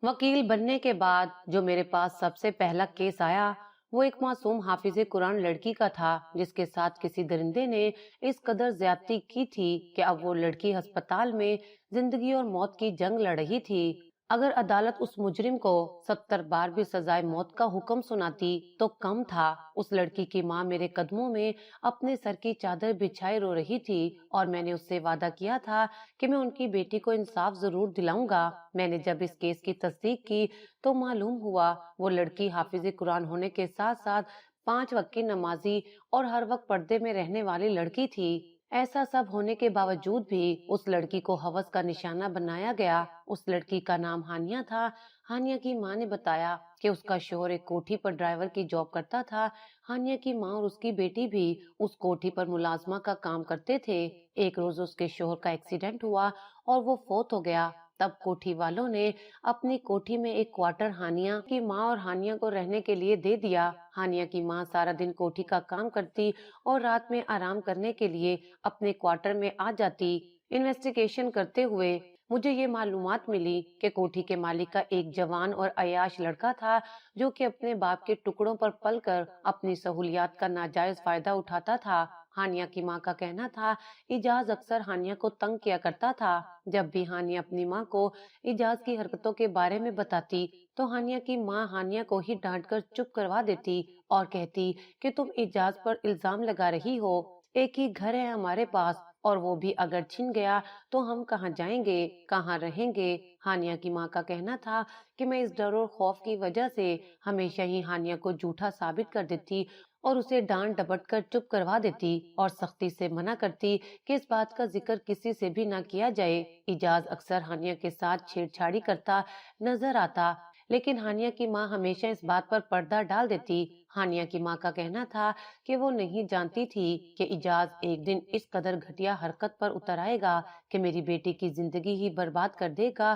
वकील बनने के बाद जो मेरे पास सबसे पहला केस आया वो एक मासूम हाफिज कुरान लड़की का था, जिसके साथ किसी दरिंदे ने इस कदर ज्यादती की थी कि अब वो लड़की अस्पताल में जिंदगी और मौत की जंग लड़ रही थी। अगर अदालत उस मुजरिम को 70 बार भी सजाए मौत का हुक्म सुनाती तो कम था। उस लड़की की माँ मेरे कदमों में अपने सर की चादर बिछाए रो रही थी और मैंने उससे वादा किया था कि मैं उनकी बेटी को इंसाफ जरूर दिलाऊंगा। मैंने जब इस केस की तस्दीक की तो मालूम हुआ वो लड़की हाफिज कुरान होने के साथ साथ 5 वक्त की नमाजी और हर वक्त पर्दे में रहने वाली लड़की थी। ऐसा सब होने के बावजूद भी उस लड़की को हवस का निशाना बनाया गया। उस लड़की का नाम हानिया था। हानिया की माँ ने बताया कि उसका शोहर एक कोठी पर ड्राइवर की जॉब करता था। हानिया की माँ और उसकी बेटी भी उस कोठी पर मुलाजमा का काम करते थे। एक रोज उसके शोहर का एक्सीडेंट हुआ और वो फौत हो गया। तब कोठी वालों ने अपनी कोठी में एक क्वार्टर हानिया की माँ और हानिया को रहने के लिए दे दिया। हानिया की माँ सारा दिन कोठी का काम करती और रात में आराम करने के लिए अपने क्वार्टर में आ जाती। इन्वेस्टिगेशन करते हुए मुझे ये मालूमात मिली कि कोठी के मालिक का एक जवान और अयाश लड़का था, जो कि अपने बाप के टुकड़ों पर पलकर अपनी सहूलियात का नाजायज फायदा उठाता था। हानिया की माँ का कहना था इजाज अक्सर हानिया को तंग किया करता था। जब भी हानिया अपनी माँ को इजाज की हरकतों के बारे में बताती तो हानिया की माँ हानिया को ही डांट कर चुप करवा देती और कहती कि तुम इजाज पर इल्जाम लगा रही हो। एक ही घर है हमारे पास और वो भी अगर छिन गया तो हम कहाँ जाएंगे, कहाँ रहेंगे। हानिया की माँ का कहना था कि मैं इस डर और खौफ की वजह से हमेशा ही हानिया को झूठा साबित कर देती और उसे डांट डपट कर चुप करवा देती और सख्ती से मना करती कि इस बात का जिक्र किसी से भी ना किया जाए। इजाज अक्सर हानिया के साथ छेड़छाड़ी करता नजर आता, लेकिन हानिया की माँ हमेशा इस बात पर पर्दा डाल देती। हानिया की माँ का कहना था कि वो नहीं जानती थी कि इजाज एक दिन इस कदर घटिया हरकत पर उतर आएगा कि मेरी बेटी की जिंदगी ही बर्बाद कर देगा।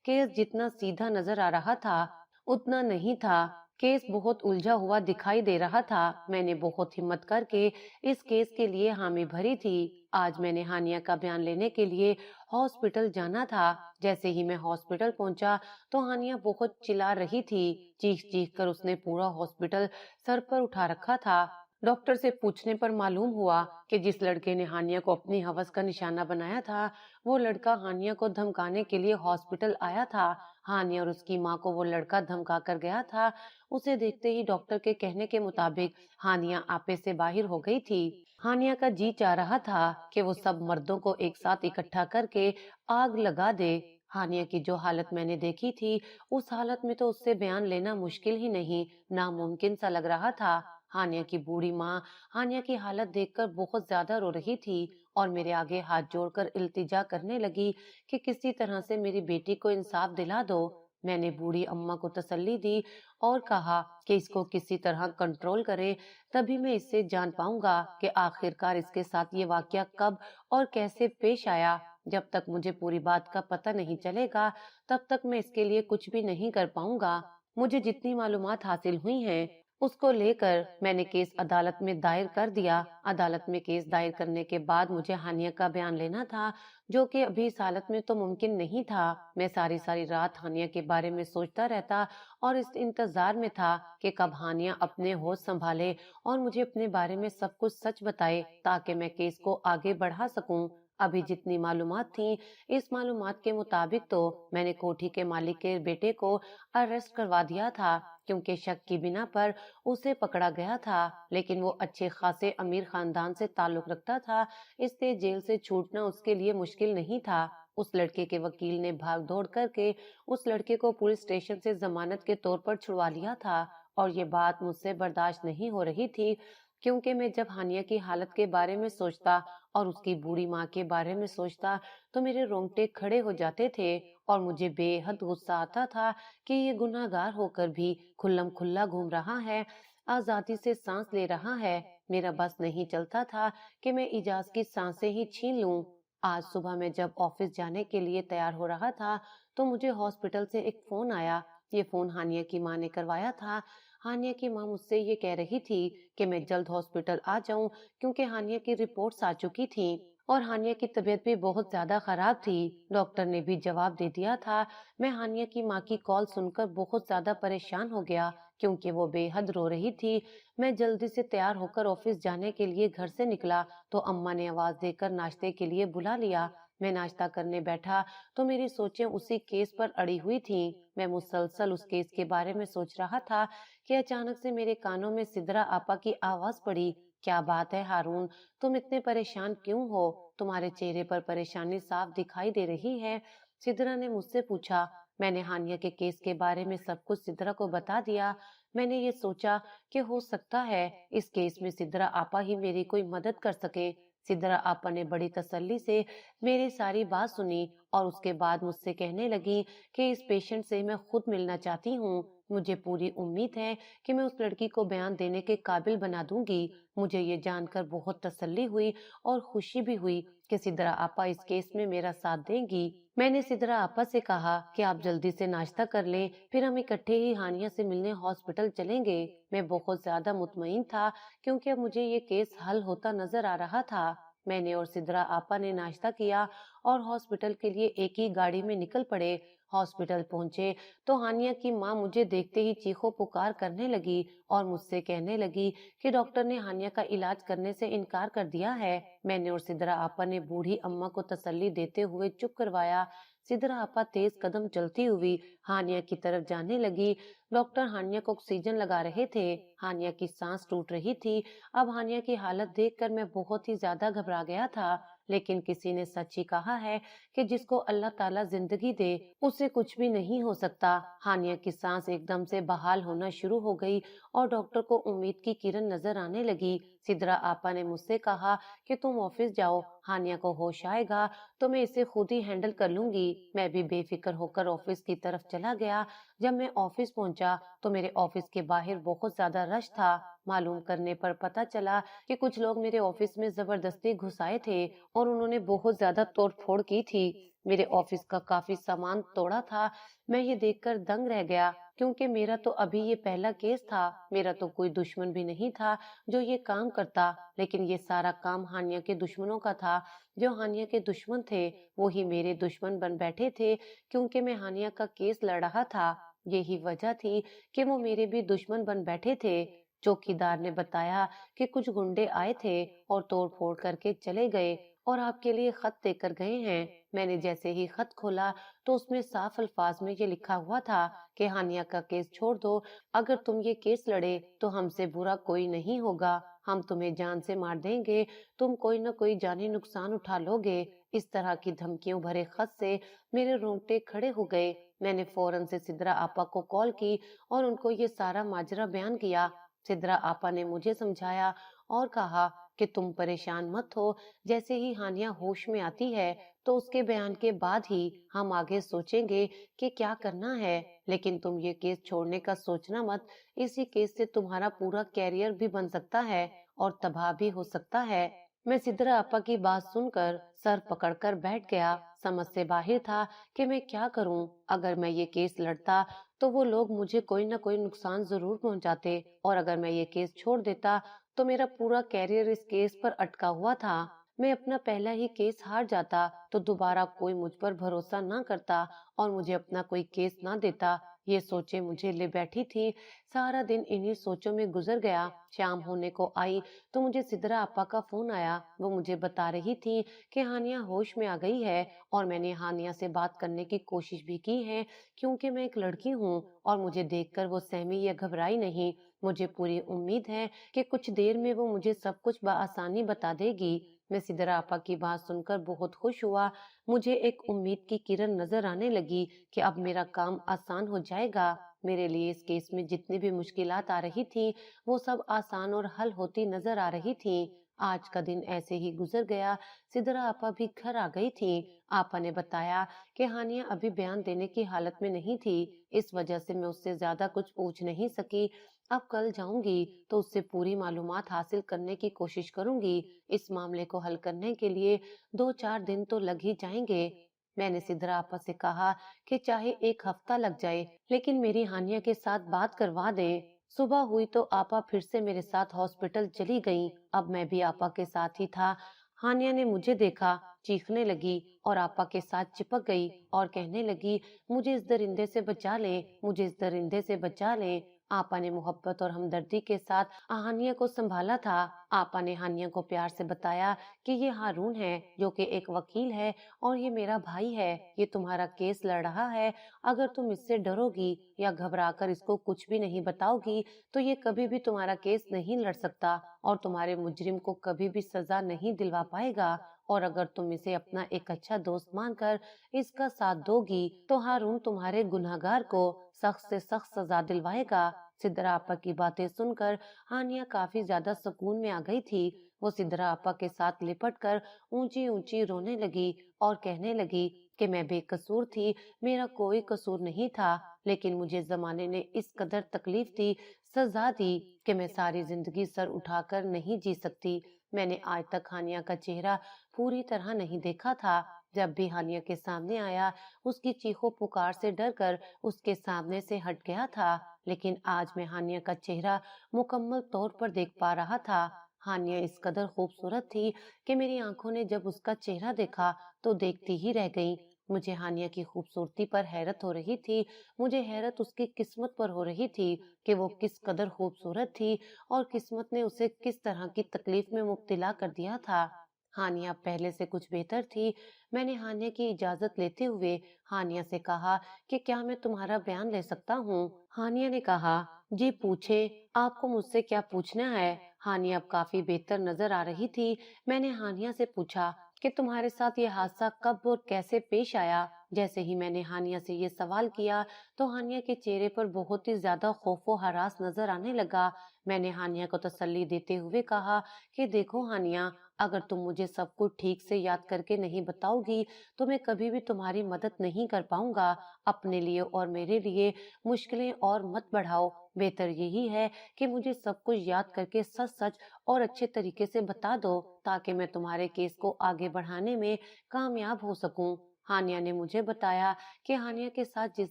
केस जितना सीधा नजर आ रहा था उतना नहीं था। केस बहुत उलझा हुआ दिखाई दे रहा था। मैंने बहुत हिम्मत करके इस केस के लिए हामी भरी थी। आज मैंने हानिया का बयान लेने के लिए हॉस्पिटल जाना था। जैसे ही मैं हॉस्पिटल पहुंचा तो हानिया बहुत चिल्ला रही थी। चीख चीख कर उसने पूरा हॉस्पिटल सर पर उठा रखा था। डॉक्टर से पूछने पर मालूम हुआ कि जिस लड़के ने हानिया को अपनी हवस का निशाना बनाया था वो लड़का हानिया को धमकाने के लिए हॉस्पिटल आया था। हानिया और उसकी माँ को वो लड़का धमका कर गया था। उसे देखते ही डॉक्टर के कहने के मुताबिक हानिया आपे से बाहर हो गई थी। हानिया का जी चाह रहा था कि वो सब मर्दों को एक साथ इकट्ठा करके आग लगा दे। हानिया की जो हालत मैंने देखी थी उस हालत में तो उससे बयान लेना मुश्किल ही नहीं, नामुमकिन सा लग रहा था। हानिया की बूढ़ी माँ हानिया की हालत देखकर बहुत ज्यादा रो रही थी और मेरे आगे हाथ जोड़कर इल्तिजा करने लगी कि किसी तरह से मेरी बेटी को इंसाफ दिला दो। मैंने बूढ़ी अम्मा को तसल्ली दी और कहा कि इसको किसी तरह कंट्रोल करे, तभी मैं इससे जान पाऊंगा कि आखिरकार इसके साथ ये वाकया कब और कैसे पेश आया। जब तक मुझे पूरी बात का पता नहीं चलेगा तब तक मैं इसके लिए कुछ भी नहीं कर पाऊंगा। मुझे जितनी मालूमात हासिल हुई हैं उसको लेकर मैंने केस अदालत में दायर कर दिया। अदालत में केस दायर करने के बाद मुझे हानिया का बयान लेना था, जो कि अभी इस हालत में तो मुमकिन नहीं था। मैं सारी सारी रात हानिया के बारे में सोचता रहता और इस इंतजार में था कि कब हानिया अपने होश संभाले और मुझे अपने बारे में सब कुछ सच बताए ताकि मैं केस को आगे बढ़ा सकूं। अभी जितनी मालूमात थी इस मालूमात के मुताबिक तो मैंने कोठी के मालिक के बेटे को अरेस्ट करवा दिया था, क्योंकि शक की बिना पर उसे पकड़ा गया था। लेकिन वो अच्छे खासे अमीर खानदान से ताल्लुक रखता था, इसलिए जेल से छूटना उसके लिए मुश्किल नहीं था। उस लड़के के वकील ने भाग दौड़ करके उस लड़के को पुलिस स्टेशन से जमानत के तौर पर छुड़वा लिया था और ये बात मुझसे बर्दाश्त नहीं हो रही थी, क्योंकि मैं जब हानिया की हालत के बारे में सोचता और उसकी बूढ़ी माँ के बारे में सोचता तो मेरे रोंगटे खड़े हो जाते थे और मुझे बेहद गुस्सा आता था कि ये गुनाहगार होकर भी खुल्लम खुल्ला घूम रहा है, आजादी से सांस ले रहा है। मेरा बस नहीं चलता था कि मैं इजाज की सांसें ही छीन लूं। आज सुबह मैं जब ऑफिस जाने के लिए तैयार हो रहा था तो मुझे हॉस्पिटल से एक फोन आया। ये फोन हानिया की माँ ने करवाया था। हानिया की माँ मुझसे ये कह रही थी कि मैं जल्द हॉस्पिटल आ जाऊं, क्योंकि हानिया की रिपोर्ट्स आ चुकी थी और हानिया की तबीयत भी बहुत ज्यादा खराब थी। डॉक्टर ने भी जवाब दे दिया था। मैं हानिया की माँ की कॉल सुनकर बहुत ज्यादा परेशान हो गया क्योंकि वो बेहद रो रही थी। मैं जल्दी से तैयार होकर ऑफिस जाने के लिए घर से निकला तो अम्मा ने आवाज देकर नाश्ते के लिए बुला लिया। मैं नाश्ता करने बैठा तो मेरी सोचें उसी केस पर अड़ी हुई थीं। मैं मुसलसल उस केस के बारे में सोच रहा था कि अचानक से मेरे कानों में सिद्रा आपा की आवाज पड़ी। क्या बात है हारून, तुम इतने परेशान क्यों हो? तुम्हारे चेहरे पर परेशानी साफ दिखाई दे रही है। सिद्रा ने मुझसे पूछा। मैंने हानिया के केस के बारे में सब कुछ सिद्रा को बता दिया। मैंने ये सोचा कि हो सकता है इस केस में सिद्रा आपा ही मेरी कोई मदद कर सके। सिद्रा आपा ने बड़ी तसल्ली से मेरी सारी बात सुनी और उसके बाद मुझसे कहने लगी कि इस पेशेंट से मैं खुद मिलना चाहती हूँ। मुझे पूरी उम्मीद है कि मैं उस लड़की को बयान देने के काबिल बना दूंगी। मुझे ये जानकर बहुत तसल्ली हुई और खुशी भी हुई कि सिद्रा आपा इस केस में मेरा साथ देंगी। मैंने सिद्रा आपा से कहा कि आप जल्दी से नाश्ता कर लें, फिर हम इकट्ठे ही हानिया से मिलने हॉस्पिटल चलेंगे। मैं बहुत ज्यादा मुतमईन था क्योंकि अब मुझे ये केस हल होता नजर आ रहा था। मैंने और सिद्रा आपा ने नाश्ता किया और हॉस्पिटल के लिए एक ही गाड़ी में निकल पड़े। हॉस्पिटल पहुंचे तो हानिया की माँ मुझे देखते ही चीखों पुकार करने लगी और मुझसे कहने लगी कि डॉक्टर ने हानिया का इलाज करने से इनकार कर दिया है। मैंने और सिद्रा आपा ने बूढ़ी अम्मा को तसल्ली देते हुए चुप करवाया। सिद्रा आपा तेज कदम चलती हुई हानिया की तरफ जाने लगी। डॉक्टर हानिया को ऑक्सीजन लगा रहे थे। हानिया की सांस टूट रही थी। अब हानिया की हालत देखकर मैं बहुत ही ज्यादा घबरा गया था, लेकिन किसी ने सच ही कहा है कि जिसको अल्लाह ताला जिंदगी दे उसे कुछ भी नहीं हो सकता। हानिया की सांस एकदम से बहाल होना शुरू हो गई और डॉक्टर को उम्मीद की किरण नजर आने लगी। सिद्रा आपा ने मुझसे कहा कि तुम ऑफिस जाओ, हानिया को होश आएगा तो मैं इसे खुद ही हैंडल कर लूंगी। मैं भी बेफिक्र होकर ऑफिस की तरफ चला गया। जब मैं ऑफिस पहुंचा तो मेरे ऑफिस के बाहर बहुत ज्यादा रश था। मालूम करने पर पता चला कि कुछ लोग मेरे ऑफिस में जबरदस्ती घुस आए थे और उन्होंने बहुत ज्यादा तोड़फोड़ की थी। मेरे ऑफिस का काफी सामान तोड़ा था। मैं ये देखकर दंग रह गया क्योंकि मेरा तो अभी ये पहला केस था। मेरा तो कोई दुश्मन भी नहीं था जो ये काम करता, लेकिन ये सारा काम हानिया के दुश्मनों का था। जो हानिया के दुश्मन थे वो ही मेरे दुश्मन बन बैठे थे क्योंकि मैं हानिया का केस लड़ रहा था। यही वजह थी कि वो मेरे भी दुश्मन बन बैठे थे। चौकीदार ने बताया कि कुछ गुंडे आए थे और तोड़फोड़ करके चले गए और आपके लिए खत देकर गए हैं। मैंने जैसे ही खत खोला तो उसमें साफ अल्फाज में ये लिखा हुआ था कि हानिया का केस छोड़ दो, अगर तुम ये केस लड़े तो हमसे बुरा कोई नहीं होगा, हम तुम्हें जान से मार देंगे, तुम कोई न कोई जानी नुकसान उठा लोगे। इस तरह की धमकियों भरे खत से मेरे रोंगटे खड़े हो गए। मैंने फौरन से सिद्रा आपा को कॉल की और उनको ये सारा माजरा बयान किया। सिद्रा आपा ने मुझे समझाया और कहा कि तुम परेशान मत हो, जैसे ही हानिया होश में आती है तो उसके बयान के बाद ही हम आगे सोचेंगे कि क्या करना है। लेकिन तुम ये केस छोड़ने का सोचना मत, इसी केस से तुम्हारा पूरा कैरियर भी बन सकता है और तबाह भी हो सकता है। मैं सिद्रा आपा की बात सुनकर सर पकड़कर बैठ गया। समझ से बाहर था कि मैं क्या करूं। अगर मैं ये केस लड़ता तो वो लोग मुझे कोई ना कोई नुकसान जरूर पहुंचाते और अगर मैं ये केस छोड़ देता तो मेरा पूरा कैरियर इस केस पर अटका हुआ था। मैं अपना पहला ही केस हार जाता तो दोबारा कोई मुझ पर भरोसा ना करता और मुझे अपना कोई केस ना देता। ये सोचे मुझे ले बैठी थी। सारा दिन इन्हीं सोचों में गुजर गया। शाम होने को आई तो मुझे सिद्रा आपा का फोन आया। वो मुझे बता रही थी कि हानिया होश में आ गई है और मैंने हानिया से बात करने की कोशिश भी की है क्योंकि मैं एक लड़की हूँ और मुझे देखकर वो सहमी या घबराई नहीं। मुझे पूरी उम्मीद है कि कुछ देर में वो मुझे सब कुछ बआसानी बता देगी। मैं सिद्रा आपा की बात सुनकर बहुत खुश हुआ। मुझे एक उम्मीद की किरण नजर आने लगी कि अब मेरा काम आसान हो जाएगा। मेरे लिए इस केस में जितनी भी मुश्किलात आ रही थी वो सब आसान और हल होती नजर आ रही थी। आज का दिन ऐसे ही गुजर गया। सिद्रा आपा भी घर आ गई थी। आपा ने बताया कि हानिया अभी बयान देने की हालत में नहीं थी, इस वजह से मैं उससे ज्यादा कुछ पूछ नहीं सकी। अब कल जाऊंगी तो उससे पूरी मालूमात हासिल करने की कोशिश करूंगी। इस मामले को हल करने के लिए 2-4 दिन तो लग ही जाएंगे। मैंने सिद्रा आपा से कहा कि चाहे एक हफ्ता लग जाए लेकिन मेरी हानिया के साथ बात करवा दें। सुबह हुई तो आपा फिर से मेरे साथ हॉस्पिटल चली गईं। अब मैं भी आपा के साथ ही था। हानिया ने मुझे देखा, चीखने लगी और आपा के साथ चिपक गई और कहने लगी, मुझे इस दरिंदे से बचा ले, मुझे इस दरिंदे से बचा ले। आपा ने मोहब्बत और हमदर्दी के साथ हानिया को संभाला था। आपा ने हानिया को प्यार से बताया कि ये हारून है, जो कि एक वकील है, और ये मेरा भाई है। ये तुम्हारा केस लड़ रहा है। अगर तुम इससे डरोगी या घबराकर इसको कुछ भी नहीं बताओगी तो ये कभी भी तुम्हारा केस नहीं लड़ सकता और तुम्हारे मुजरिम को कभी भी सजा नहीं दिलवा पाएगा। और अगर तुम इसे अपना एक अच्छा दोस्त मानकर इसका साथ दोगी तो हारून तुम्हारे गुनहगार को सख्त से सख्त सजा दिलवाएगा। सिद्रा आपा की बातें सुनकर हानिया काफी ज्यादा सुकून में आ गई थी। वो सिद्रा आपा के साथ लिपट कर ऊंची ऊंची रोने लगी और कहने लगी कि मैं बेकसूर थी, मेरा कोई कसूर नहीं था, लेकिन मुझे जमाने ने इस कदर तकलीफ दी, सजा दी कि मैं सारी जिंदगी सर उठाकर नहीं जी सकती। मैंने आज तक हानिया का चेहरा पूरी तरह नहीं देखा था। जब भी हानिया के सामने आया, उसकी चीखों पुकार से डरकर उसके सामने से हट गया था, लेकिन आज मैं हानिया का चेहरा मुकम्मल तौर पर देख पा रहा था। हानिया इस कदर खूबसूरत थी कि मेरी आंखों ने जब उसका चेहरा देखा तो देखती ही रह गईं। मुझे हानिया की खूबसूरती पर हैरत हो रही थी। मुझे हैरत उसकी किस्मत पर हो रही थी कि वो किस कदर खूबसूरत थी और किस्मत ने उसे किस तरह की तकलीफ में मुब्तला कर दिया था। हानिया पहले से कुछ बेहतर थी। मैंने हानिया की इजाजत लेते हुए हानिया से कहा कि क्या मैं तुम्हारा बयान ले सकता हूँ। हानिया ने कहा, जी पूछे, आपको मुझसे क्या पूछना है। हानिया अब काफी बेहतर नजर आ रही थी। मैंने हानिया से पूछा कि तुम्हारे साथ ये हादसा कब और कैसे पेश आया। जैसे ही मैंने हानिया से ये सवाल किया तो हानिया के चेहरे पर बहुत ही ज्यादा खौफ व हरास नजर आने लगा। मैंने हानिया को तसल्ली देते हुए कहा कि देखो हानिया, अगर तुम मुझे सब कुछ ठीक से याद करके नहीं बताओगी तो मैं कभी भी तुम्हारी मदद नहीं कर पाऊंगा। अपने लिए और मेरे लिए मुश्किलें और मत बढ़ाओ। बेहतर यही है कि मुझे सब कुछ याद करके सच सच और अच्छे तरीके से बता दो, ताकि मैं तुम्हारे केस को आगे बढ़ाने में कामयाब हो सकूं। हानिया ने मुझे बताया कि हानिया के साथ जिस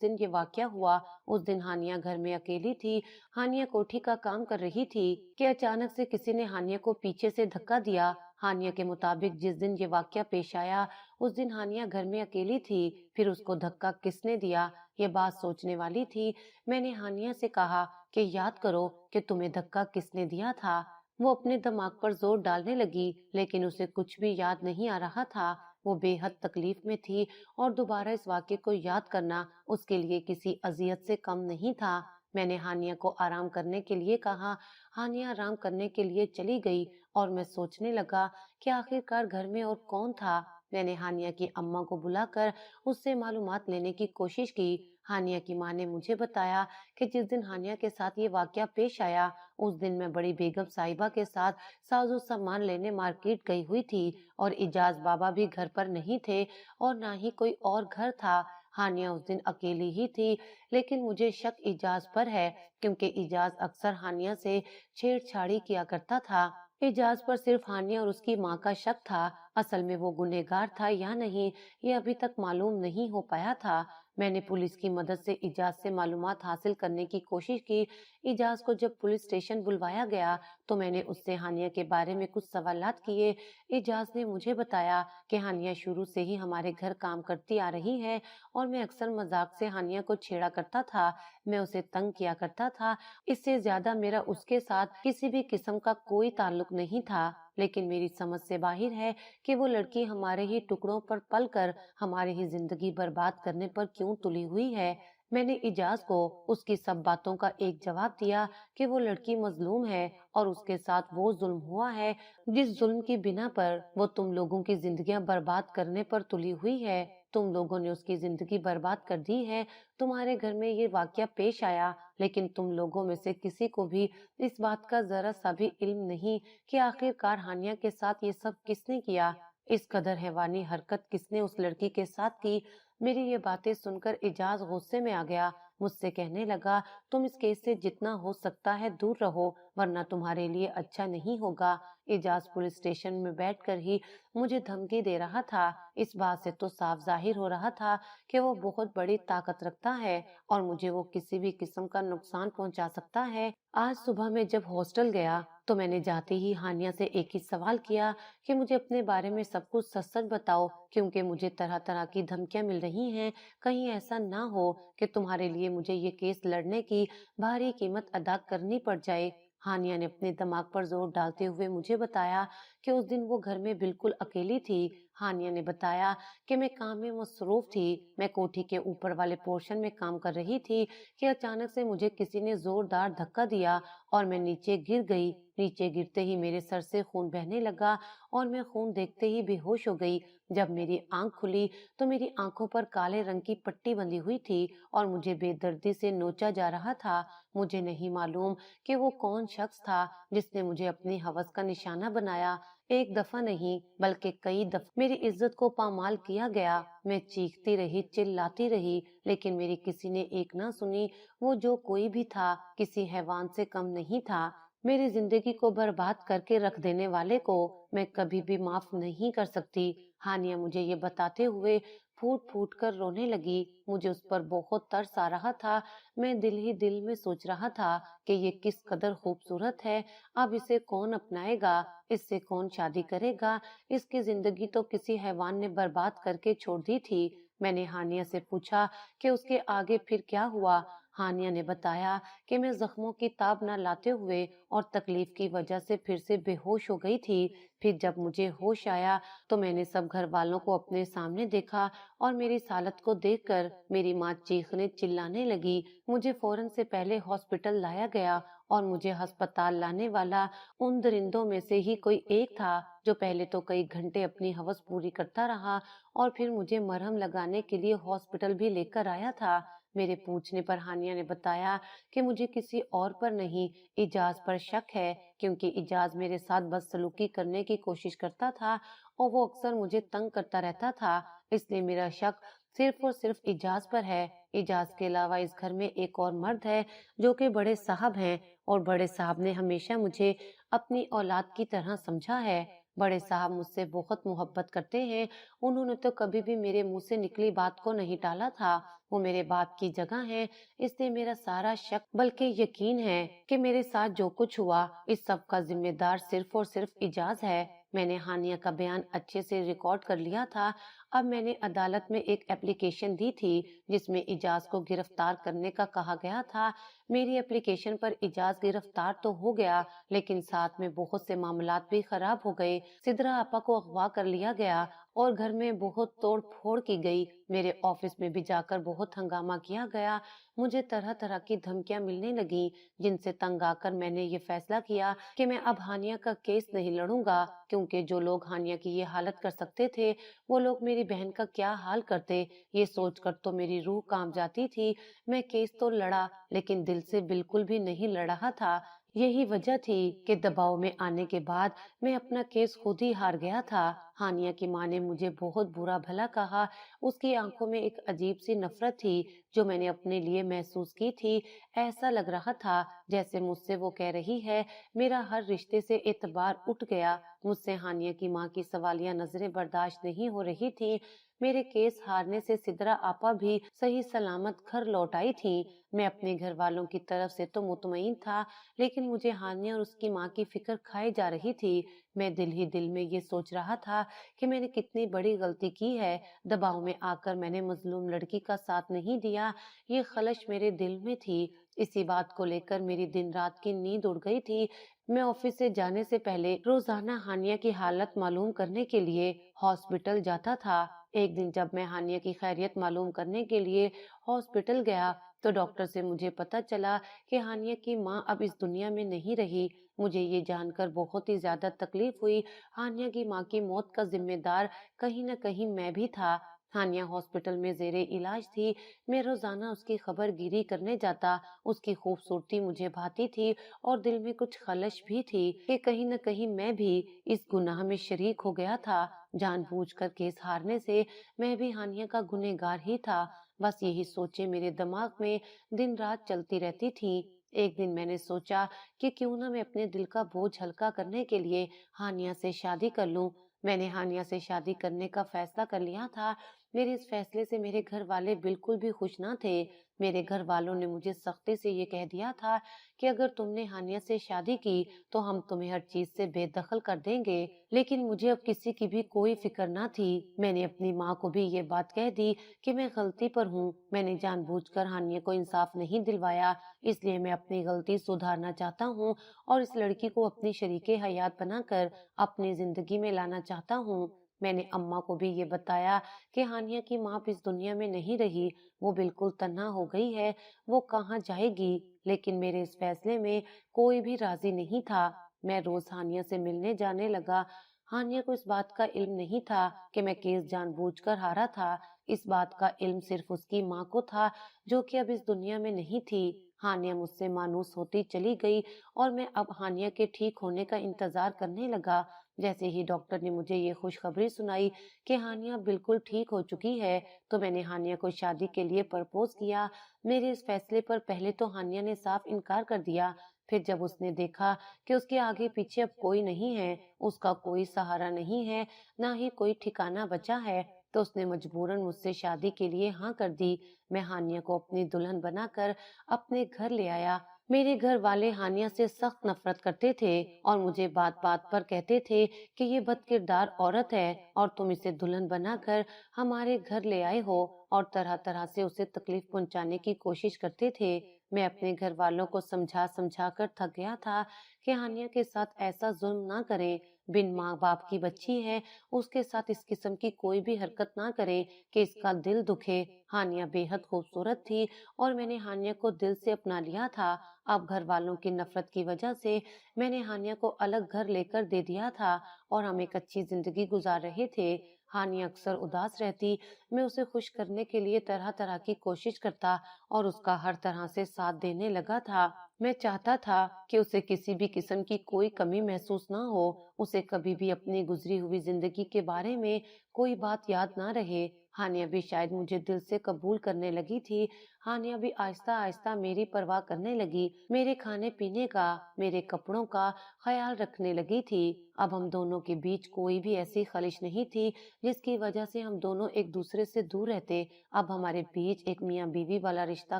दिन ये वाकया हुआ उस दिन हानिया घर में अकेली थी। हानिया कोठी का काम कर रही थी कि अचानक से किसी ने हानिया को पीछे से धक्का दिया। हानिया के मुताबिक जिस दिन ये वाकया पेश आया उस दिन हानिया घर में अकेली थी। फिर उसको धक्का किसने दिया, ये बात सोचने वाली थी। मैंने हानिया से कहा कि याद करो कि तुम्हें धक्का किसने दिया था। वो अपने दिमाग पर जोर डालने लगी, लेकिन उसे कुछ भी याद नहीं आ रहा था। वो बेहद तकलीफ में थी और दोबारा इस वाक्य को याद करना उसके लिए किसी अजियत से कम नहीं था। मैंने हानिया को आराम करने के लिए कहा। हानिया आराम करने के लिए चली गई और मैं सोचने लगा कि आखिरकार घर में और कौन था। मैंने हानिया की अम्मा को बुलाकर उससे मालूमात लेने की कोशिश की। हानिया की माँ ने मुझे बताया कि जिस दिन हानिया के साथ ये वाकया पेश आया उस दिन मैं बड़ी बेगम साहिबा के साथ साजो सामान लेने मार्केट गई हुई थी और इजाज बाबा भी घर पर नहीं थे और ना ही कोई और घर था। हानिया उस दिन अकेली ही थी, लेकिन मुझे शक इजाज पर है क्योंकि इजाज अक्सर हानिया से छेड़छाड़ी किया करता था। इजाज पर सिर्फ हानिया और उसकी माँ का शक था। असल में वो गुनहगार था या नहीं ये अभी तक मालूम नहीं हो पाया था। मैंने पुलिस की मदद से इजाज से मालूमात हासिल करने की कोशिश की। इजाज को जब पुलिस स्टेशन बुलवाया गया तो मैंने उससे हानिया के बारे में कुछ सवालात किए। इजाज ने मुझे बताया कि हानिया शुरू से ही हमारे घर काम करती आ रही है और मैं अक्सर मजाक से हानिया को छेड़ा करता था, मैं उसे तंग किया करता था। इससे ज्यादा मेरा उसके साथ किसी भी किस्म का कोई ताल्लुक नहीं था। लेकिन मेरी समझ से बाहर है कि वो लड़की हमारे ही टुकड़ों पर पलकर हमारी ही जिंदगी बर्बाद करने पर क्यों तुली हुई है। मैंने इजाज को उसकी सब बातों का एक जवाब दिया कि वो लड़की मजलूम है और उसके साथ वो जुल्म हुआ है जिस जुल्म की बिना पर वो तुम लोगों की जिंदगियां बर्बाद करने पर तुली हुई है। तुम लोगों ने उसकी जिंदगी बर्बाद कर दी है। तुम्हारे घर में ये वाकया पेश आया, लेकिन तुम लोगों में से किसी को भी इस बात का जरा सा भी इल्म नहीं कि आखिरकार हानिया के साथ ये सब किसने किया, इस कदर हैवानी हरकत किसने उस लड़की के साथ की। मेरी ये बातें सुनकर इजाज गुस्से में आ गया। मुझसे कहने लगा, तुम इस केस से जितना हो सकता है दूर रहो। ورنہ तुम्हारे लिए अच्छा नहीं होगा। इजाज पुलिस स्टेशन में बैठकर ही मुझे धमकी दे रहा था। इस बात से तो साफ जाहिर हो रहा था कि वो बहुत बड़ी ताकत रखता है और मुझे वो किसी भी किस्म का नुकसान पहुंचा सकता है। आज सुबह मैं जब हॉस्टल गया तो मैंने जाते ही हानिया से एक ही सवाल किया कि मुझे अपने बारे में सब कुछ सच सच बताओ, क्योंकि मुझे तरह तरह की धमकियां मिल रही हैं। कहीं ऐसा ना हो कि तुम्हारे लिए मुझे ये केस लड़ने की भारी कीमत अदा करनी पड़ जाए। हानिया ने अपने दिमाग पर जोर डालते हुए मुझे बताया कि उस दिन वो घर में बिल्कुल अकेली थी। हानिया ने बताया कि मैं काम में मसरूफ थी। मैं कोठी के ऊपर वाले पोर्शन में काम कर रही थी कि अचानक से मुझे किसी ने जोरदार धक्का दिया और मैं नीचे गिर गई। नीचे गिरते ही मेरे सर से खून बहने लगा और मैं खून देखते ही बेहोश हो गई। जब मेरी आंख खुली तो मेरी आंखों पर काले रंग की पट्टी बंधी हुई थी और मुझे बेदर्दी से नोचा जा रहा था। मुझे नहीं मालूम कि वो कौन शख्स था जिसने मुझे अपनी हवस का निशाना बनाया। एक दफा नहीं बल्कि कई दफा मेरी इज्जत को पामाल किया गया। मैं चीखती रही, चिल्लाती रही, लेकिन मेरी किसी ने एक ना सुनी। वो जो कोई भी था किसी हैवान से कम नहीं था। मेरी जिंदगी को बर्बाद करके रख देने वाले को मैं कभी भी माफ नहीं कर सकती। हानिया मुझे ये बताते हुए फूट फूट कर रोने लगी। मुझे उस पर बहुत तरस आ रहा था। मैं दिल ही दिल में सोच रहा था कि ये किस कदर खूबसूरत है। अब इसे कौन अपनाएगा, इससे कौन शादी करेगा। इसकी जिंदगी तो किसी हैवान ने बर्बाद करके छोड़ दी थी। मैंने हानिया से पूछा कि उसके आगे फिर क्या हुआ। हानिया ने बताया कि मैं जख्मों की ताब न लाते हुए और तकलीफ की वजह से फिर से बेहोश हो गई थी। फिर जब मुझे होश आया तो मैंने सब घर वालों को अपने सामने देखा और मेरी इस हालत को देखकर मेरी माँ चीखने चिल्लाने लगी। मुझे फौरन से पहले हॉस्पिटल लाया गया और मुझे अस्पताल लाने वाला उन दरिंदों में से ही कोई एक था जो पहले तो कई घंटे अपनी हवस पूरी करता रहा और फिर मुझे मरहम लगाने के लिए हॉस्पिटल भी लेकर आया था। मेरे पूछने पर हानिया ने बताया कि मुझे किसी और पर नहीं, इजाज पर शक है, क्योंकि इजाज मेरे साथ बदसलूकी करने की कोशिश करता था और वो अक्सर मुझे तंग करता रहता था। इसलिए मेरा शक सिर्फ और सिर्फ इजाज पर है। इजाज के अलावा इस घर में एक और मर्द है जो कि बड़े साहब हैं और बड़े साहब ने हमेशा मुझे अपनी औलाद की तरह समझा है। बड़े साहब मुझसे बहुत मोहब्बत करते हैं। उन्होंने तो कभी भी मेरे मुंह से निकली बात को नहीं टाला था। वो मेरे बाप की जगह है। इसलिए मेरा सारा शक बल्कि यकीन है कि मेरे साथ जो कुछ हुआ इस सब का जिम्मेदार सिर्फ और सिर्फ इजाज है। मैंने हानिया का बयान अच्छे से रिकॉर्ड कर लिया था। अब मैंने अदालत में एक एप्लीकेशन दी थी जिसमें इजाज को गिरफ्तार करने का कहा गया था। मेरी एप्लीकेशन पर इजाज गिरफ्तार तो हो गया, लेकिन साथ में बहुत से मामलात भी खराब हो गए। सिद्रा आपा को अगवा कर लिया गया और घर में बहुत तोड़ फोड़ की गई। मेरे ऑफिस में भी जाकर बहुत हंगामा किया गया। मुझे तरह तरह की धमकियां मिलने लगी, जिनसे तंग आकर मैंने ये फैसला किया कि मैं अब हानिया का केस नहीं लड़ूंगा, क्योंकि जो लोग हानिया की ये हालत कर सकते थे वो लोग मेरी बहन का क्या हाल करते। ये सोचकर तो मेरी रूह कांप जाती थी। मैं केस तो लड़ा, लेकिन दिल से बिल्कुल भी नहीं लड़ रहा था। यही वजह थी कि दबाव में आने के बाद मैं अपना केस खुद ही हार गया था। हानिया की माँ ने मुझे बहुत बुरा भला कहा। उसकी आंखों में एक अजीब सी नफरत थी जो मैंने अपने लिए महसूस की थी। ऐसा लग रहा था जैसे मुझसे वो कह रही है, मेरा हर रिश्ते से एतबार उठ गया। मुझसे हानिया की माँ की सवालिया नजरें बर्दाश्त नहीं हो रही थी। मेरे केस हारने से सिद्रा आपा भी सही सलामत घर लौट आई थी। मैं अपने घर वालों की तरफ से तो मुतमईन था, लेकिन मुझे हानिया और उसकी माँ की फिक्र खाई जा रही थी। मैं दिल ही दिल में ये सोच रहा था कि मैंने कितनी बड़ी गलती की है। दबाव में आकर मैंने मजलूम लड़की का साथ नहीं दिया। ये खलश मेरे दिल में थी। इसी बात को लेकर मेरी दिन रात की नींद उड़ गई थी। मैं ऑफिस से जाने से पहले रोजाना हानिया की हालत मालूम करने के लिए हॉस्पिटल जाता था। एक दिन जब मैं हानिया की खैरियत मालूम करने के लिए हॉस्पिटल गया तो डॉक्टर से मुझे पता चला कि हानिया की माँ अब इस दुनिया में नहीं रही। मुझे ये जानकर बहुत ही ज्यादा तकलीफ हुई। हानिया की माँ की मौत का जिम्मेदार कहीं न कहीं मैं भी था। हानिया हॉस्पिटल में जेरे इलाज थी। मैं रोजाना उसकी खबरगिरी करने जाता। उसकी खूबसूरती मुझे भाती थी और दिल में कुछ खलश भी थी कि कहीं न कहीं मैं भी इस गुनाह में शरीक हो गया था। जानबूझकर केस हारने से मैं भी हानिया का गुनहगार ही था। बस यही सोचे मेरे दिमाग में दिन रात चलती रहती थी। एक दिन मैंने सोचा कि क्यों ना मैं अपने दिल का बोझ हल्का करने के लिए हानिया से शादी कर लूं। मैंने हानिया से शादी करने का फैसला कर लिया था। मेरे इस फैसले से मेरे घर वाले बिल्कुल भी खुश ना थे। मेरे घर वालों ने मुझे सख्ती से ये कह दिया था कि अगर तुमने हानिया से शादी की तो हम तुम्हें हर चीज से बेदखल कर देंगे। लेकिन मुझे अब किसी की भी कोई फिक्र ना थी। मैंने अपनी माँ को भी ये बात कह दी कि मैं गलती पर हूँ। मैंने जानबूझकर हानिया को इंसाफ नहीं दिलवाया, इसलिए मैं अपनी गलती सुधारना चाहता हूँ और इस लड़की को अपनी शरीके हयात बनाकर अपनी जिंदगी में लाना चाहता हूँ। मैंने अम्मा को भी ये बताया कि हानिया की माँ अब इस दुनिया में नहीं रही, वो बिल्कुल तन्हा हो गई है, वो कहाँ जाएगी। लेकिन मेरे इस फैसले में कोई भी राजी नहीं था। मैं रोज हानिया से मिलने जाने लगा। हानिया को इस बात का इल्म नहीं था कि मैं केस जानबूझकर हारा था। इस बात का इल्म सिर्फ उसकी माँ को था, जो कि अब इस दुनिया में नहीं थी। हानिया मुझसे मायूस होती चली गई और मैं अब हानिया के ठीक होने का इंतजार करने लगा। जैसे ही डॉक्टर ने मुझे ये खुशखबरी सुनाई कि हानिया बिल्कुल ठीक हो चुकी है, तो मैंने हानिया को शादी के लिए प्रपोज किया। मेरे इस फैसले पर पहले तो हानिया ने साफ इनकार कर दिया। फिर जब उसने देखा कि उसके आगे पीछे अब कोई नहीं है, उसका कोई सहारा नहीं है, ना ही कोई ठिकाना बचा है, तो उसने मजबूरन मुझसे शादी के लिए हाँ कर दी। मैं हानिया को अपनी दुल्हन बनाकर अपने घर ले आया। मेरे घर वाले हानिया से सख्त नफरत करते थे और मुझे बात बात पर कहते थे कि ये बदकिरदार औरत है और तुम इसे दुल्हन बनाकर हमारे घर ले आए हो, और तरह तरह से उसे तकलीफ पहुंचाने की कोशिश करते थे। मैं अपने घर वालों को समझा समझा कर थक गया था कि हानिया के साथ ऐसा जुल्म ना करें। बिन माँ बाप की बच्ची है, उसके साथ इस किस्म की कोई भी हरकत ना करें कि इसका दिल दुखे। हानिया बेहद खूबसूरत थी और मैंने हानिया को दिल से अपना लिया था। अब घर वालों की नफरत की वजह से मैंने हानिया को अलग घर लेकर दे दिया था और हम एक अच्छी जिंदगी गुजार रहे थे। हानिया अक्सर उदास रहती, मैं उसे खुश करने के लिए तरह तरह की कोशिश करता और उसका हर तरह से साथ देने लगा था। मैं चाहता था कि उसे किसी भी किस्म की कोई कमी महसूस ना हो, उसे कभी भी अपनी गुजरी हुई जिंदगी के बारे में कोई बात याद ना रहे। हानिया भी शायद मुझे दिल से कबूल करने लगी थी। हानिया भी आहिस्ता आहिस्ता मेरी परवाह करने लगी, मेरे खाने पीने का, मेरे कपड़ों का ख्याल रखने लगी थी। अब हम दोनों के बीच कोई भी ऐसी खलिश नहीं थी जिसकी वजह से हम दोनों एक दूसरे से दूर रहते। अब हमारे बीच एक मियाँ बीवी वाला रिश्ता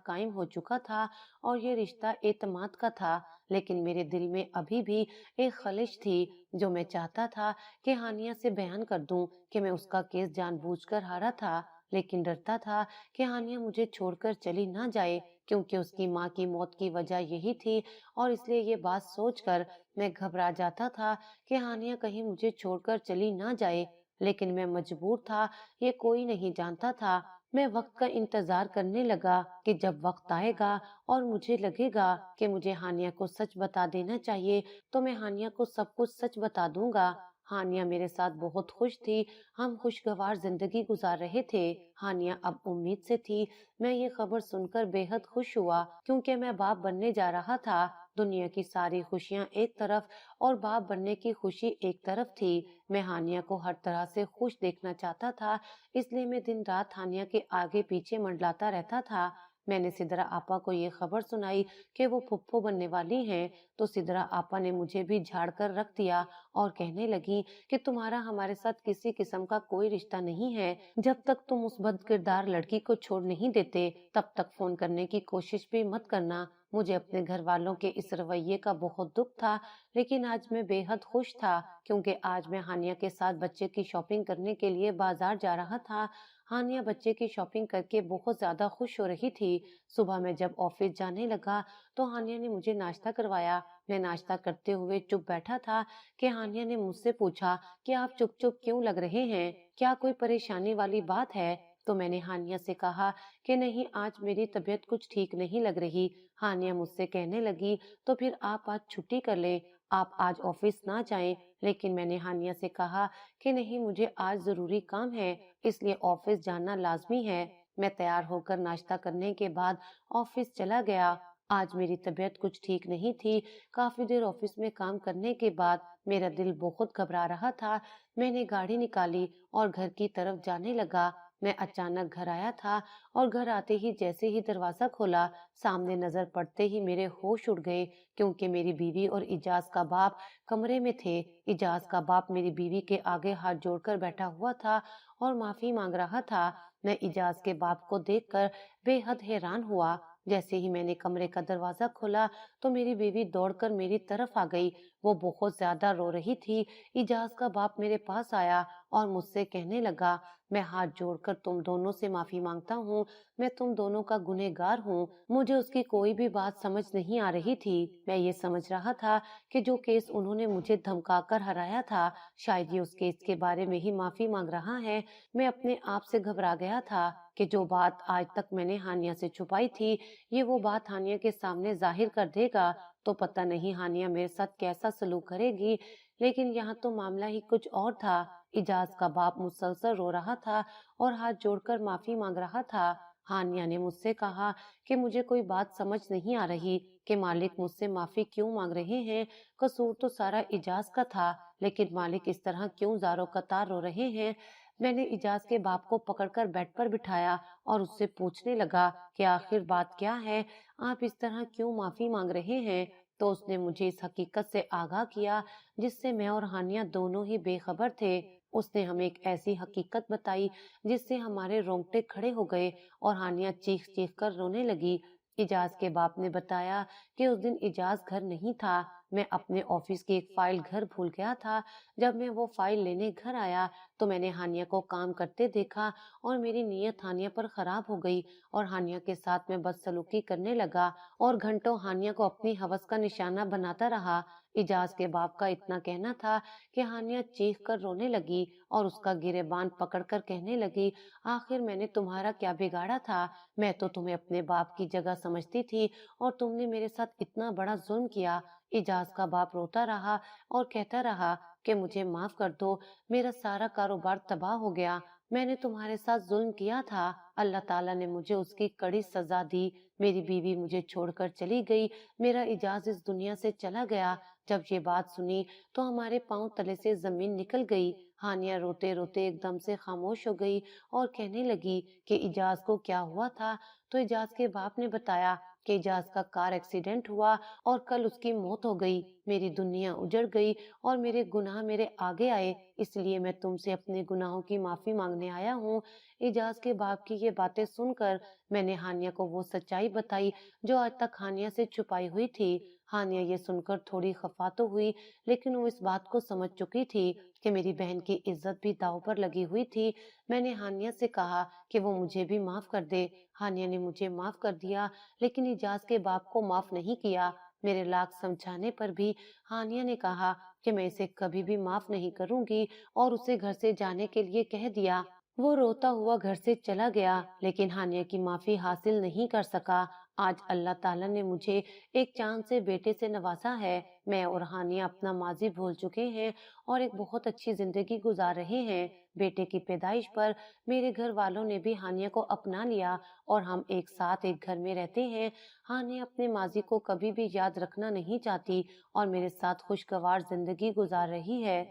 कायम हो चुका था और ये रिश्ता एतमाद का था। लेकिन मेरे दिल में अभी भी एक खलिश थी, जो मैं चाहता था कि हानिया से बयान कर दूं कि मैं उसका केस जानबूझकर हारा था, लेकिन डरता था कि हानिया मुझे छोड़कर चली ना जाए, क्योंकि उसकी माँ की मौत की वजह यही थी। और इसलिए ये बात सोचकर मैं घबरा जाता था कि हानिया कहीं मुझे छोड़कर चली ना जाए। लेकिन मैं मजबूर था, ये कोई नहीं जानता था। मैं वक्त का इंतजार करने लगा कि जब वक्त आएगा और मुझे लगेगा कि मुझे हानिया को सच बता देना चाहिए, तो मैं हानिया को सब कुछ सच बता दूंगा। हानिया मेरे साथ बहुत खुश थी, हम खुशगवार जिंदगी गुजार रहे थे। हानिया अब उम्मीद से थी। मैं ये खबर सुनकर बेहद खुश हुआ, क्योंकि मैं बाप बनने जा रहा था। दुनिया की सारी खुशियां एक तरफ और बाप बनने की खुशी एक तरफ थी। मैं हानिया को हर तरह से खुश देखना चाहता था, इसलिए मैं दिन रात हानिया के आगे पीछे मंडलाता रहता था। मैंने सिद्रा आपा को ये खबर सुनाई कि वो फुप्पो बनने वाली हैं, तो सिद्रा आपा ने मुझे भी झाड़ कर रख दिया और कहने लगी कि तुम्हारा हमारे साथ किसी किस्म का कोई रिश्ता नहीं है। जब तक तुम उस बद किरदार लड़की को छोड़ नहीं देते, तब तक फोन करने की कोशिश भी मत करना। मुझे अपने घर वालों के इस रवैये का बहुत दुख था, लेकिन आज मैं बेहद खुश था, क्योंकि आज मैं हानिया के साथ बच्चे की शॉपिंग करने के लिए बाजार जा रहा था। हानिया बच्चे की शॉपिंग करके बहुत ज्यादा खुश हो रही थी। सुबह मैं जब ऑफिस जाने लगा तो हानिया ने मुझे नाश्ता करवाया। मैं नाश्ता करते हुए चुप बैठा था कि हानिया ने मुझसे पूछा कि आप चुप चुप क्यों लग रहे हैं, क्या कोई परेशानी वाली बात है। तो मैंने हानिया से कहा कि नहीं, आज मेरी तबीयत कुछ ठीक नहीं लग रही। हानिया मुझसे कहने लगी, तो फिर आप आज छुट्टी कर लें, आप आज ऑफिस ना जाएं। लेकिन मैंने हानिया से कहा कि नहीं, मुझे आज जरूरी काम है, इसलिए ऑफिस जाना लाजमी है। मैं तैयार होकर नाश्ता करने के बाद ऑफिस चला गया। आज मेरी तबीयत कुछ ठीक नहीं थी। काफी देर ऑफिस में काम करने के बाद मेरा दिल बहुत घबरा रहा था। मैंने गाड़ी निकाली और घर की तरफ जाने लगा। मैं अचानक घर आया था और घर आते ही जैसे ही दरवाजा खोला, सामने नजर पड़ते ही मेरे होश उड़ गए, क्योंकि मेरी बीवी और इजाज का बाप कमरे में थे। इजाज का बाप मेरी बीवी के आगे हाथ जोड़कर बैठा हुआ था और माफी मांग रहा था। मैं इजाज के बाप को देखकर बेहद हैरान हुआ। जैसे ही मैंने कमरे का दरवाजा खोला तो मेरी बीवी दौड़कर मेरी तरफ आ गई। वो बहुत ज्यादा रो रही थी। इजाज का बाप मेरे पास आया और मुझसे कहने लगा, मैं हाथ जोड़कर तुम दोनों से माफी मांगता हूँ। मैं तुम दोनों का गुनहगार हूँ। मुझे उसकी कोई भी बात समझ नहीं आ रही थी। मैं ये समझ रहा था कि जो केस उन्होंने मुझे धमकाकर हराया था, शायद ये उस केस के बारे में ही माफी मांग रहा है। मैं अपने आप से घबरा गया था कि जो बात आज तक मैंने हानिया से छुपाई थी, ये वो बात हानिया के सामने जाहिर कर देगा, तो पता नहीं हानिया मेरे साथ कैसा सलूक करेगी। लेकिन यहाँ तो मामला ही कुछ और था। इजाज का बाप मुसलसल रो रहा था और हाथ जोड़कर माफी मांग रहा था। हानिया ने मुझसे कहा कि मुझे कोई बात समझ नहीं आ रही कि मालिक मुझसे माफी क्यों मांग रहे हैं। कसूर तो सारा इजाज का था, लेकिन मालिक इस तरह क्यों ज़ारो कतार रो रहे हैं। मैंने इजाज के बाप को पकड़कर बेड पर बिठाया और उससे पूछने लगा कि आखिर बात क्या है, आप इस तरह क्यों माफी मांग रहे हैं। तो उसने मुझे इस हकीकत से आगाह किया जिससे मैं और हानिया दोनों ही बेखबर थे। उसने हमें एक ऐसी हकीकत बताई जिससे हमारे रोंगटे खड़े हो गए और हानिया चीख चीख कर रोने लगी। इजाज के बाप ने बताया कि उस दिन इजाज घर नहीं था। मैं अपने ऑफिस की एक फाइल घर भूल गया था। जब मैं वो फाइल लेने घर आया तो मैंने हानिया को काम करते देखा और मेरी नीयत हानिया पर खराब हो गई और हानिया के साथ मैं बदसलूकी करने लगा और घंटों हानिया को अपनी हवस का निशाना बनाता रहा। इजाज के बाप का इतना कहना था कि हानिया चीख कर रोने लगी और उसका गिरेबान पकड़कर कहने लगी, आखिर मैंने तुम्हारा क्या बिगाड़ा था। मैं तो तुम्हें अपने बाप की जगह समझती थी और तुमने मेरे साथ इतना बड़ा जुल्म किया। इजाज का बाप रोता रहा और कहता रहा कि मुझे माफ कर दो, मेरा सारा कारोबार तबाह हो गया। मैंने तुम्हारे साथ जुल्म किया था, अल्लाह ताला ने मुझे उसकी कड़ी सजा दी। मेरी बीवी मुझे छोड़कर चली गई, मेरा इजाज इस दुनिया से चला गया। जब ये बात सुनी तो हमारे पांव तले से जमीन निकल गई। हानिया रोते रोते एकदम से खामोश हो गई और कहने लगी कि इजाज को क्या हुआ था। तो इजाज के बाप ने बताया कि इजाज का कार एक्सीडेंट हुआ और कल उसकी मौत हो गई। मेरी दुनिया उजड़ गई और मेरे गुनाह मेरे आगे आए, इसलिए मैं तुमसे अपने गुनाहों की माफी मांगने आया हूँ। इजाज के बाप की ये बातें सुनकर मैंने हानिया को वो सच्चाई बताई जो आज तक हानिया से छुपाई हुई थी। हानिया ये सुनकर थोड़ी खफा तो हुई, लेकिन वो इस बात को समझ चुकी थी कि मेरी बहन की इज्जत भी दांव पर लगी हुई थी। मैंने हानिया से कहा कि वो मुझे भी माफ कर दे। हानिया ने मुझे माफ कर दिया, लेकिन इजाज के बाप को माफ नहीं किया। मेरे लाख समझाने पर भी हानिया ने कहा कि मैं इसे कभी भी माफ नहीं करूंगी और उसे घर से जाने के लिए कह दिया। वो रोता हुआ घर से चला गया, लेकिन हानिया की माफी हासिल नहीं कर सका। आज अल्लाह ताला ने मुझे एक चांद से बेटे से नवाजा है। मैं और हानिया अपना माजी भूल चुके हैं और एक बहुत अच्छी जिंदगी गुजार रहे हैं। बेटे की पैदाइश पर मेरे घर वालों ने भी हानिया को अपना लिया और हम एक साथ एक घर में रहते हैं। हानिया अपने माजी को कभी भी याद रखना नहीं चाहती और मेरे साथ खुशगवार जिंदगी गुजार रही है।